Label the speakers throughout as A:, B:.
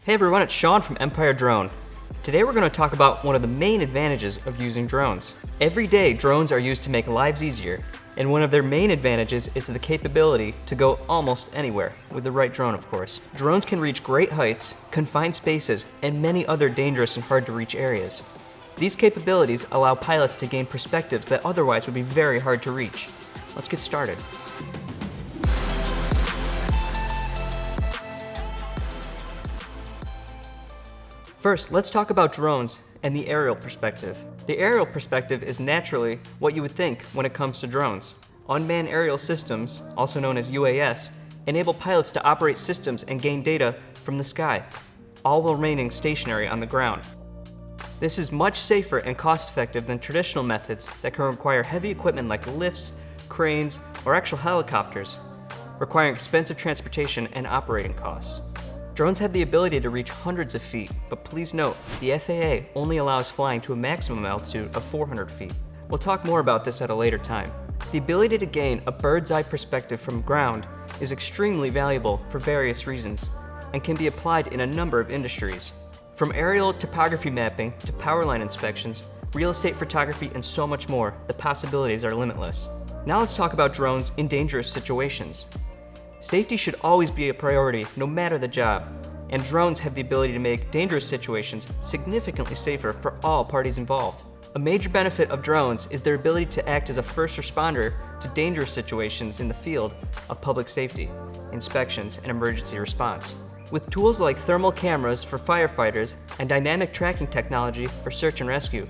A: Hey everyone, it's Sean from Empire Drone. Today we're going to talk about one of the main advantages of using drones. Every day, drones are used to make lives easier, and one of their main advantages is the capability to go almost anywhere, with the right drone of course. Drones can reach great heights, confined spaces, and many other dangerous and hard to reach areas. These capabilities allow pilots to gain perspectives that otherwise would be very hard to reach. Let's get started. First, let's talk about drones and the aerial perspective. The aerial perspective is naturally what you would think when it comes to drones. Unmanned aerial systems, also known as UAS, enable pilots to operate systems and gain data from the sky, all while remaining stationary on the ground. This is much safer and cost-effective than traditional methods that can require heavy equipment like lifts, cranes, or actual helicopters, requiring expensive transportation and operating costs. Drones have the ability to reach hundreds of feet, but please note, the FAA only allows flying to a maximum altitude of 400 feet. We'll talk more about this at a later time. The ability to gain a bird's eye perspective from ground is extremely valuable for various reasons and can be applied in a number of industries. From aerial topography mapping to power line inspections, real estate photography, and so much more, the possibilities are limitless. Now let's talk about drones in dangerous situations. Safety should always be a priority, no matter the job, and drones have the ability to make dangerous situations significantly safer for all parties involved. A major benefit of drones is their ability to act as a first responder to dangerous situations in the field of public safety, inspections, and emergency response. With tools like thermal cameras for firefighters and dynamic tracking technology for search and rescue,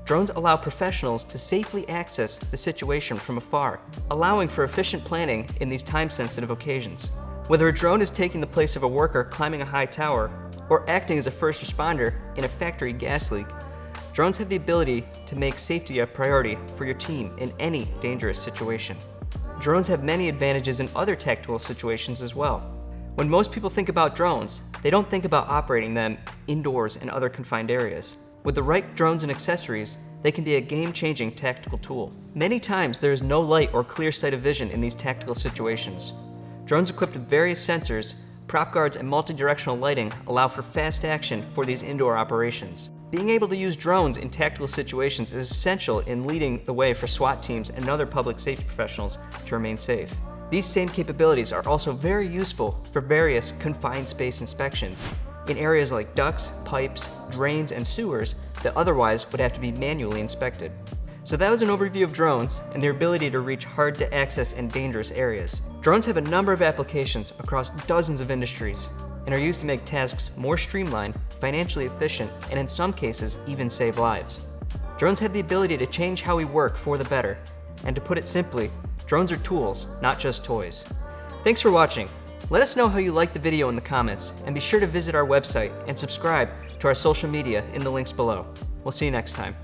A: drones allow professionals to safely access the situation from afar, allowing for efficient planning in these time-sensitive occasions. Whether a drone is taking the place of a worker climbing a high tower or acting as a first responder in a factory gas leak, drones have the ability to make safety a priority for your team in any dangerous situation. Drones have many advantages in other tactical situations as well. When most people think about drones, they don't think about operating them indoors in other confined areas. With the right drones and accessories, they can be a game-changing tactical tool. Many times there is no light or clear sight of vision in these tactical situations. Drones equipped with various sensors, prop guards, and multi-directional lighting allow for fast action for these indoor operations. Being able to use drones in tactical situations is essential in leading the way for SWAT teams and other public safety professionals to remain safe. These same capabilities are also very useful for various confined space inspections in areas like ducts, pipes, drains, and sewers that otherwise would have to be manually inspected. So that was an overview of drones and their ability to reach hard to access and dangerous areas. Drones have a number of applications across dozens of industries and are used to make tasks more streamlined, financially efficient, and in some cases even save lives. Drones have the ability to change how we work for the better, and to put it simply, drones are tools, not just toys. Thanks for watching. Let us know how you liked the video in the comments, and be sure to visit our website and subscribe to our social media in the links below. We'll see you next time.